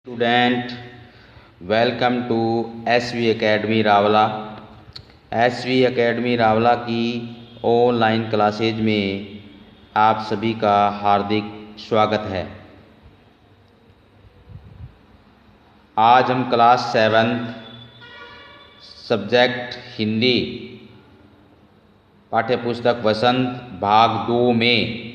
Student, welcome to SV academy Rawla. SV academy Rawla की online classes में आप सभी का हार्दिक स्वागत है। आज हम क्लास 7 सब्जेक्ट हिंदी पाठ्यपुस्तक वसंत भाग 2 में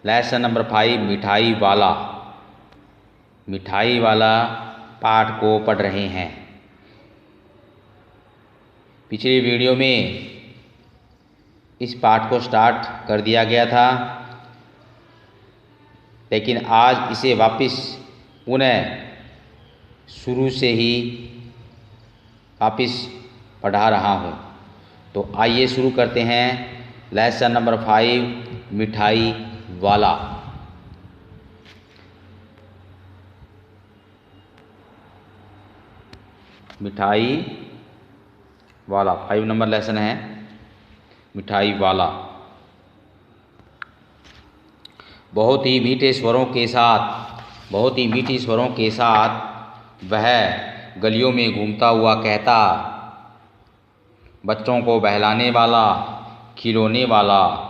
लेसन नंबर 5 मिठाई वाला पाठ को पढ़ रहे हैं। पिछली वीडियो में इस पाठ को स्टार्ट कर दिया गया था, लेकिन आज इसे वापस पुनः शुरू से ही वापस पढ़ा रहा हूँ। तो आइए शुरू करते हैं। लेसन नंबर 5 मिठाई वाला। मिठाई वाला 5 नंबर लेसन है मिठाई वाला। बहुत ही मीठी स्वरों के साथ वह गलियों में घूमता हुआ कहता, बच्चों को बहलाने वाला, खिलौने वाला।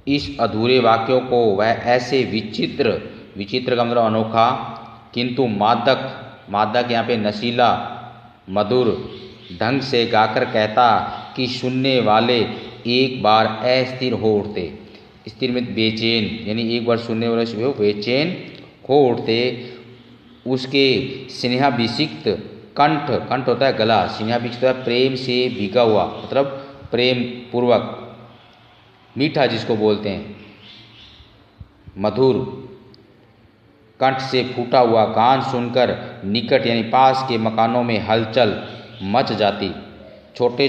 इस अधूरे वाक्यों को वह ऐसे विचित्र का मतलब अनोखा, किंतु मादक यहाँ पे नशीला, मधुर ढंग से गाकर कहता कि सुनने वाले एक बार अस्थिर हो उठते। स्थिर में बेचैन, यानी एक बार सुनने वाले से बेचैन हो उठते। उसके स्नेहाभिषिक्त कंठ होता है गला, स्नेहाभिषिक्त होता है प्रेम से भीगा हुआ, मतलब प्रेम पूर्वक मीठा जिसको बोलते हैं, मधुर कंठ से फूटा हुआ गान सुनकर निकट यानी पास के मकानों में हलचल मच जाती। छोटे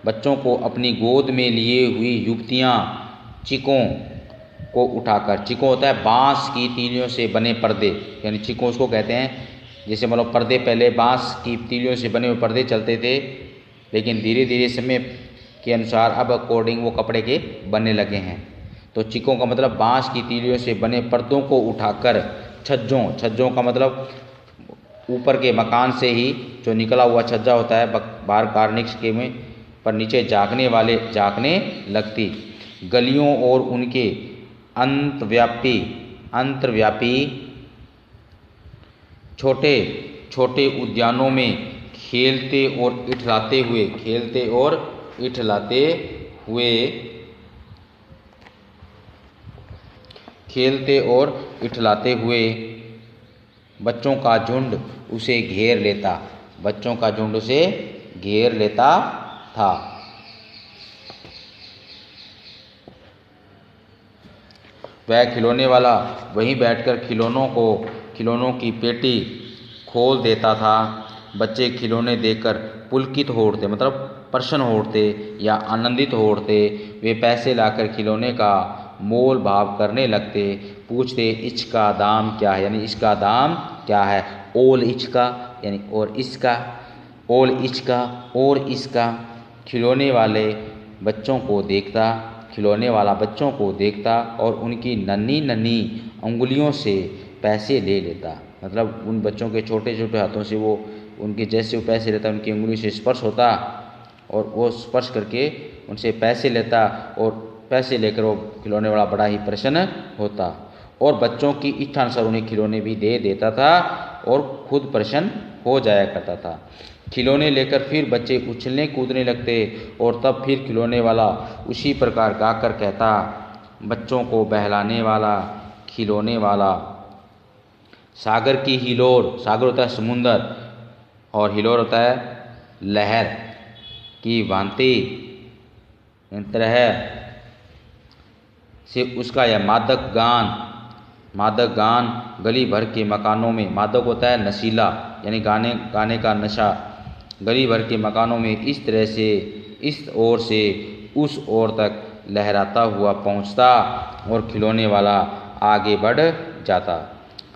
बच्चों को अपनी गोद में लिए हुई युवतियाँ चिकों को उठाकर, चिकों होता है बांस की तीलियों से बने पर्दे, यानी चिकों उसको कहते हैं। जैसे मतलब पर्दे पहले बांस की तीलियों से बने हुए पर्दे चलते थे, लेकिन धीरे धीरे समय के अनुसार अब अकॉर्डिंग वो कपड़े के बनने लगे हैं। तो चिकों का मतलब बांस की तीलियों से बने पर्दों को उठाकर छज्जों का मतलब ऊपर के मकान से ही जो निकला हुआ छज्जा होता है बाहर कार्निक्स के में पर नीचे झाँकने लगती। गलियों और उनके अंतर्व्यापी छोटे उद्यानों में खेलते और इठलाते हुए बच्चों का झुंड उसे घेर लेता था। वह खिलौने वाला वहीं बैठकर खिलौनों की पेटी खोल देता था। बच्चे खिलौने देखकर पुलकित हो उठते, मतलब प्रसन्न हो उठते या आनंदित हो उठते। वे पैसे लाकर खिलौने का मोल भाव करने लगते, पूछते इसका दाम क्या है, यानी इसका दाम क्या है। ओल इचका यानी और इसका खिलौने वाला बच्चों को देखता और उनकी नन्ही अंगुलियों से पैसे ले लेता। मतलब उन बच्चों के छोटे हाथों से वो उनके जैसे वो पैसे लेता, उनकी उंगली से स्पर्श होता और वो स्पर्श करके उनसे पैसे लेता, और पैसे लेकर वो खिलौने वाला बड़ा ही प्रसन्न होता और बच्चों की इच्छानुसार उन्हें खिलौने भी दे देता था और खुद प्रसन्न हो जाया करता था। खिलौने लेकर फिर बच्चे उछलने कूदने लगते और तब फिर खिलौने वाला उसी प्रकार गाकर कहता, बच्चों को बहलाने वाला, खिलौने वाला। सागर की हिलोर, सागर होता है समुंदर और हिलोर होता है लहर की भांति तरह से उसका यह मादक गान गली भर के मकानों में, मादक होता है नशीला यानी गाने का नशा, गली भर के मकानों में इस तरह से इस ओर से उस ओर तक लहराता हुआ पहुंचता और खिलौने वाला आगे बढ़ जाता।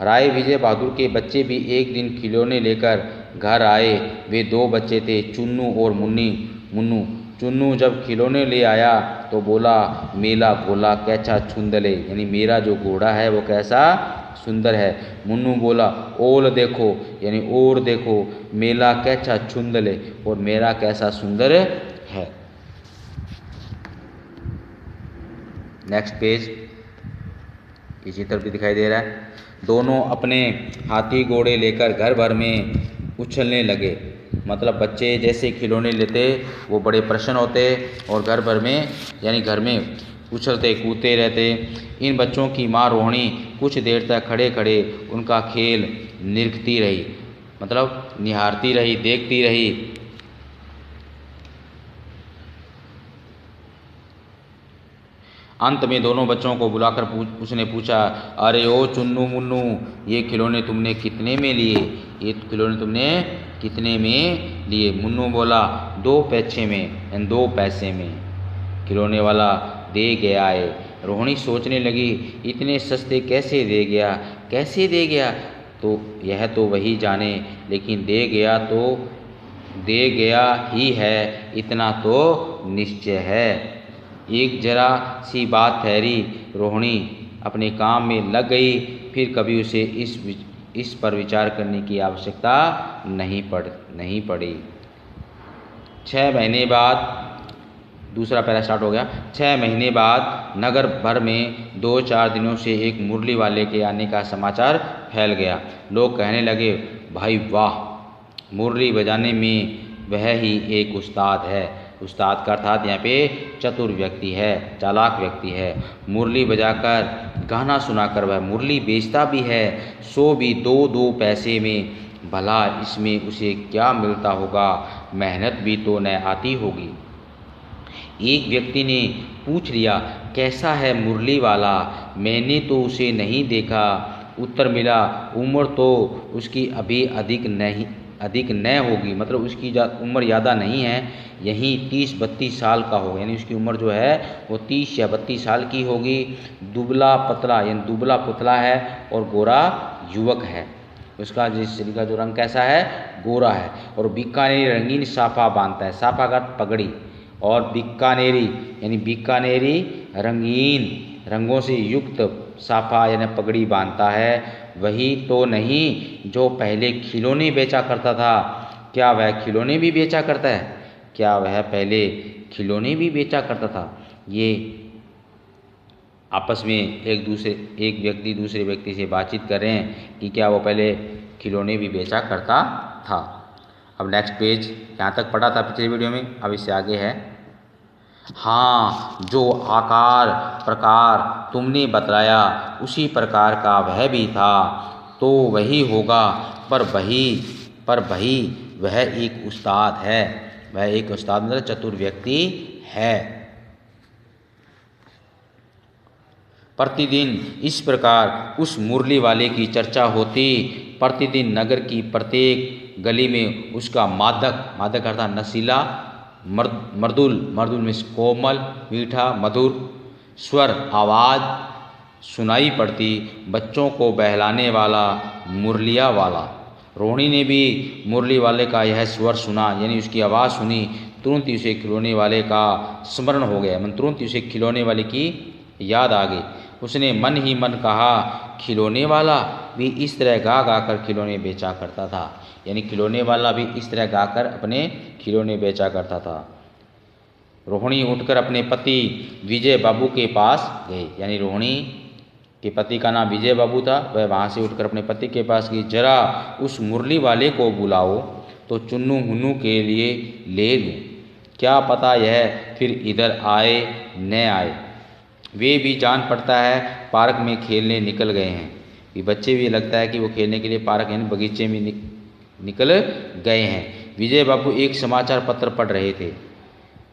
राय विजय बहादुर के बच्चे भी एक दिन खिलौने लेकर घर आए। वे 2 बच्चे थे, चुन्नू और मुन्नू। चुन्नू जब खिलौने ले आया तो बोला मेला भोला कैसा छुंदले, यानी मेरा जो घोड़ा है वो कैसा सुंदर है। मुन्नू बोला ओल देखो, यानी और देखो, मेला कैसा छुंदले, और मेरा कैसा सुंदर है। नेक्स्ट पेज, इसी तरफ भी दिखाई दे रहा है। दोनों अपने हाथी घोड़े लेकर घर भर में उछलने लगे। मतलब बच्चे जैसे खिलौने लेते वो बड़े प्रसन्न होते और घर भर में यानी घर में उछलते कूदते रहते। इन बच्चों की माँ रोहिणी कुछ देर तक खड़े खड़े उनका खेल निरखती रही, मतलब निहारती रही, देखती रही। अंत में दोनों बच्चों को बुलाकर उसने पूछा, अरे ओ चुन्नू मुन्नू, ये खिलौने तुमने कितने में लिए? ये खिलौने तुमने कितने में लिए? मुन्नू बोला 2 पैसे में, 2 पैसे में। खिलौने वाला दे गया है। रोहिणी सोचने लगी इतने सस्ते कैसे दे गया, कैसे दे गया? तो यह तो वही जाने, लेकिन दे गया तो दे गया ही है, इतना तो निश्चय है। एक जरा सी बात ठहरी, रोहिणी अपने काम में लग गई। फिर कभी उसे इस पर विचार करने की आवश्यकता नहीं पड़ी। 6 महीने बाद, दूसरा पैरा स्टार्ट हो गया। 6 महीने बाद नगर भर में 2-4 दिनों से एक मुरली वाले के आने का समाचार फैल गया। लोग कहने लगे, भाई वाह, मुरली बजाने में वह ही एक उस्ताद है। उस्ताद का अर्थात यहाँ पे चतुर व्यक्ति है, चालाक व्यक्ति है। मुरली बजाकर गाना सुनाकर वह मुरली बेचता भी है, सो भी 2-2 पैसे में। भला इसमें उसे क्या मिलता होगा? मेहनत भी तो न आती होगी। एक व्यक्ति ने पूछ लिया, कैसा है मुरली वाला? मैंने तो उसे नहीं देखा। उत्तर मिला, उम्र तो उसकी अभी अधिक न होगी, मतलब उसकी उम्र ज़्यादा नहीं है, यहीं 30-32 साल का होगा, यानी उसकी उम्र जो है वो 30 या 32 साल की होगी। दुबला पतला, यानी दुबला पुतला है और गोरा युवक है। उसका जिस शरीर का जो रंग कैसा है? गोरा है। और बीकानेरी रंगीन साफा बांधता है, साफा का पगड़ी, और बीकानेरी यानी बीकानेरी रंगीन रंगों से युक्त साफा यानी पगड़ी बांधता है। वही तो नहीं जो पहले खिलौने बेचा करता था? क्या वह खिलौने भी बेचा करता है? क्या वह पहले खिलौने भी बेचा करता था? ये आपस में एक व्यक्ति दूसरे व्यक्ति से बातचीत कर रहे हैं कि क्या वो पहले खिलौने भी बेचा करता था। अब नेक्स्ट पेज, यहाँ तक पढ़ा था पिछले वीडियो में, अब इससे आगे है। हाँ, जो आकार प्रकार तुमने बतलाया उसी प्रकार का वह भी था, तो वही होगा, पर वही वह एक उस्ताद है। वह एक उस्ताद मतलब चतुर व्यक्ति है। प्रतिदिन इस प्रकार उस मुरली वाले की चर्चा होती। प्रतिदिन नगर की प्रत्येक गली में उसका मादक अर्थात नशीला, मर्दुल में कोमल, मीठा, मधुर स्वर आवाज़ सुनाई पड़ती। बच्चों को बहलाने वाला मुरलिया वाला। रोहिणी ने भी मुरली वाले का यह स्वर सुना, यानी उसकी आवाज़ सुनी। तुरंत ही उसे खिलौने वाले का स्मरण हो गया, तुरंत ही उसे खिलौने वाले की याद आ गई। उसने मन ही मन कहा, खिलौने वाला भी इस तरह गा कर खिलौने बेचा करता था, यानी खिलौने वाला भी इस तरह गाकर अपने खिलौने बेचा करता था। रोहिणी उठकर अपने पति विजय बाबू के पास गई, यानी रोहिणी के पति का नाम विजय बाबू था। वह वहाँ से उठकर अपने पति के पास गई। जरा उस मुरली वाले को बुलाओ तो चुन्नू मुन्नू के लिए ले लूँ, क्या पता यह फिर इधर आए न आए। वे भी जान पड़ता है पार्क में खेलने निकल गए हैं। ये बच्चे भी लगता है कि वो खेलने के लिए पार्क यानी बगीचे में निकल गए हैं। विजय बाबू एक समाचार पत्र पढ़ रहे थे,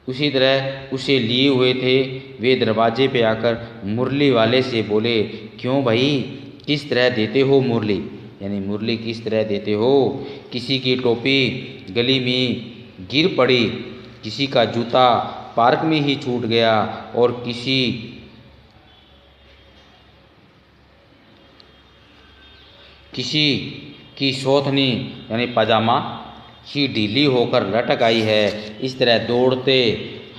उसी तरह उसे लिए हुए थे। वे दरवाजे पे आकर मुरली वाले से बोले, क्यों भाई, किस तरह देते हो मुरली, यानी मुरली किस तरह देते हो? किसी की टोपी गली में गिर पड़ी, किसी का जूता पार्क में ही छूट गया, और किसी की सोथनी यानी पजामा ही ढीली होकर लटक आई है। इस तरह दौड़ते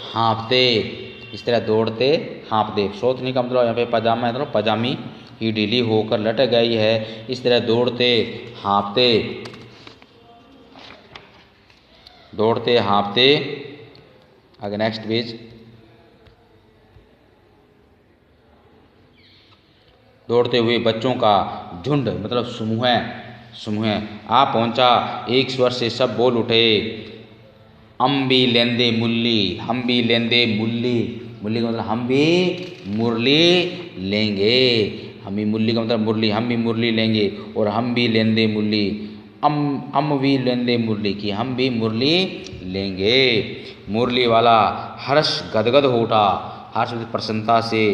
हाँफते, इस तरह दौड़ते हाँफते। सोचने का मतलब यहाँ पे पजामा है, मतलब पजामी की ढीली होकर लटक गई है, इस तरह दौड़ते हाँफते, दौड़ते हाँफते। आगे नेक्स्ट पेज। दौड़ते हुए बच्चों का झुंड मतलब समूह, समूह आ पहुंचा। एक स्वर से सब बोल उठे, हम भी लेंदे मुरली, हम भी लेंदे मुरली। मुरली का मतलब हम भी मुरली लेंगे, हम भी मुरली का मतलब मुरली, हम भी मुरली लेंगे। और हम भी लेंदे मुरली, हम भी लेंदे मुरली की हम भी मुरली लेंगे। मुरली वाला हर्ष गदगद हो उठा, हर्ष प्रसन्नता से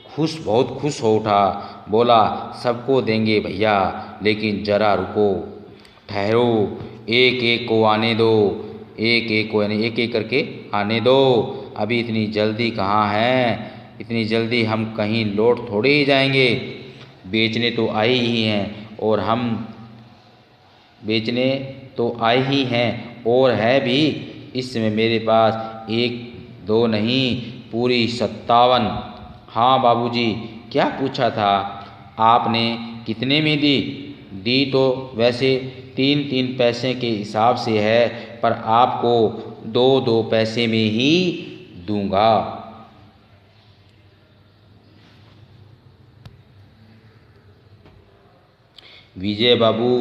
खुश, बहुत खुश हो उठा। बोला, सबको देंगे भैया, लेकिन जरा रुको, ठहरो, एक एक को आने दो, एक एक को यानी एक एक करके आने दो। अभी इतनी जल्दी कहाँ है, इतनी जल्दी हम कहीं लौट थोड़े ही जाएंगे। बेचने तो आए ही हैं, और हम बेचने तो आए ही हैं, और है भी इस समय मेरे पास एक दो नहीं, पूरी 57। हाँ बाबूजी, क्या पूछा था आपने, कितने में दी? दी तो वैसे 3-3 पैसे के हिसाब से है, पर आपको 2-2 पैसे में ही दूंगा। विजय बाबू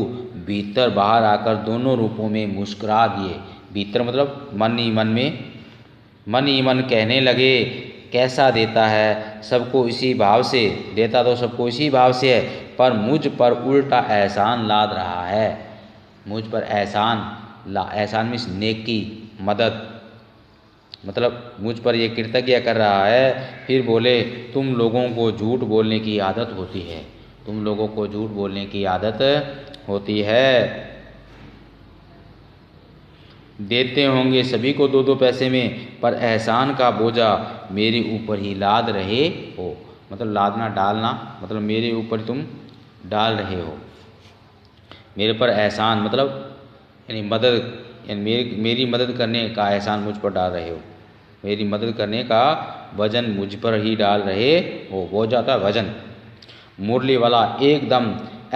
भीतर बाहर आकर दोनों रूपों में मुस्कुरा दिए। भीतर मतलब मन ही मन में, मन ही मन कहने लगे, कैसा देता है, सबको इसी भाव से देता, तो सबको इसी भाव से है, पर मुझ पर उल्टा एहसान लाद रहा है। मुझ पर एहसान मीन्स नेकी, मदद, मतलब मुझ पर ये कृतज्ञ कर रहा है। फिर बोले, तुम लोगों को झूठ बोलने की आदत होती है, तुम लोगों को झूठ बोलने की आदत होती है। देते होंगे सभी को 2-2 पैसे में, पर एहसान का बोझा मेरे ऊपर ही लाद रहे हो। मतलब लादना, डालना, मतलब मेरे ऊपर तुम डाल रहे हो। मेरे पर एहसान मतलब यानी मदद, यानी मेरी मदद करने का एहसान मुझ पर डाल रहे हो, मेरी मदद करने का वजन मुझ पर ही डाल रहे हो। हो जाता है वजन। मुरली वाला एकदम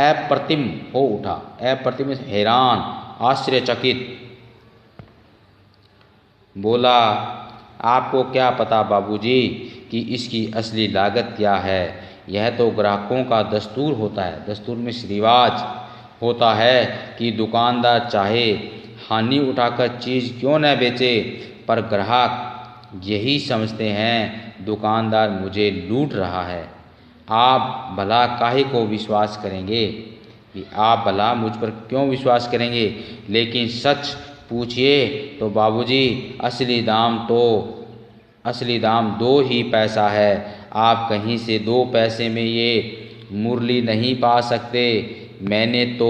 अप्रतिम हो उठा, अप्रतिम हैरान, आश्चर्यचकित। बोला, आपको क्या पता बाबूजी कि इसकी असली लागत क्या है? यह तो ग्राहकों का दस्तूर होता है, दस्तूर में रिवाज होता है कि दुकानदार चाहे हानि उठाकर चीज़ क्यों न बेचे, पर ग्राहक यही समझते हैं दुकानदार मुझे लूट रहा है। आप भला काहे को विश्वास करेंगे, कि आप भला मुझ पर क्यों विश्वास करेंगे? लेकिन सच पूछिए तो बाबूजी, असली दाम 2 ही पैसा है। आप कहीं से 2 पैसे में ये मुरली नहीं पा सकते। मैंने तो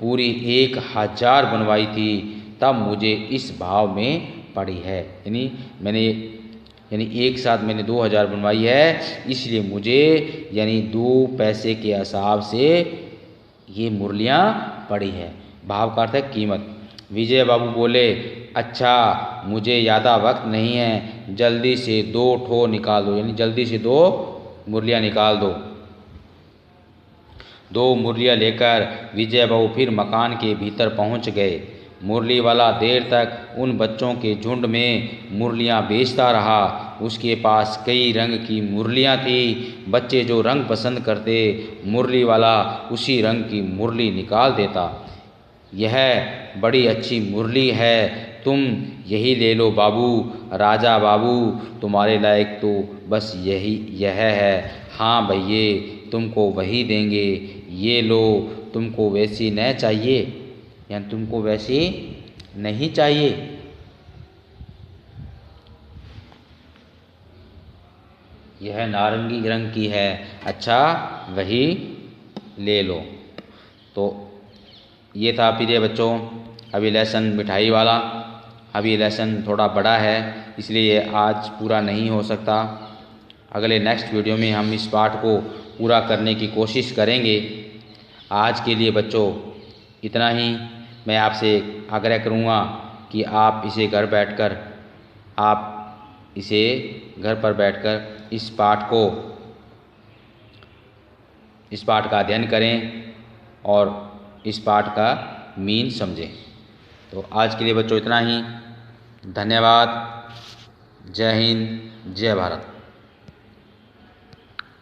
पूरी 1000 बनवाई थी, तब मुझे इस भाव में पड़ी है। यानी एक साथ मैंने 2000 बनवाई है, इसलिए मुझे यानी 2 पैसे के हिसाब से ये मुरलियाँ पड़ी है। भाव का अर्थ है कीमत। विजय बाबू बोले, अच्छा मुझे ज़्यादा वक्त नहीं है, जल्दी से 2 ठो निकाल दो, यानी जल्दी से 2 मुरलियाँ निकाल दो। 2 मुरलियाँ लेकर विजय बाबू फिर मकान के भीतर पहुंच गए। मुरली वाला देर तक उन बच्चों के झुंड में मुरलियाँ बेचता रहा। उसके पास कई रंग की मुरलियाँ थी। बच्चे जो रंग पसंद करते, मुरली वाला उसी रंग की मुरली निकाल देता। यह बड़ी अच्छी मुरली है, तुम यही ले लो बाबू। राजा बाबू, तुम्हारे लायक तो बस यह है। हाँ भैये, तुमको वही देंगे, ये लो। तुमको वैसी न चाहिए, यानी तुमको वैसी नहीं चाहिए? यह नारंगी रंग की है, अच्छा वही ले लो। तो ये था प्रिय बच्चों अभी लेसन मिठाई वाला। अभी लेसन थोड़ा बड़ा है, इसलिए आज पूरा नहीं हो सकता। अगले नेक्स्ट वीडियो में हम इस पाठ को पूरा करने की कोशिश करेंगे। आज के लिए बच्चों इतना ही। मैं आपसे आग्रह करूँगा कि आप इसे घर बैठकर आप इसे घर पर बैठकर इस पाठ का अध्ययन करें और इस पाठ का मीन समझें। तो आज के लिए बच्चों इतना ही। धन्यवाद। जय हिंद, जय भारत।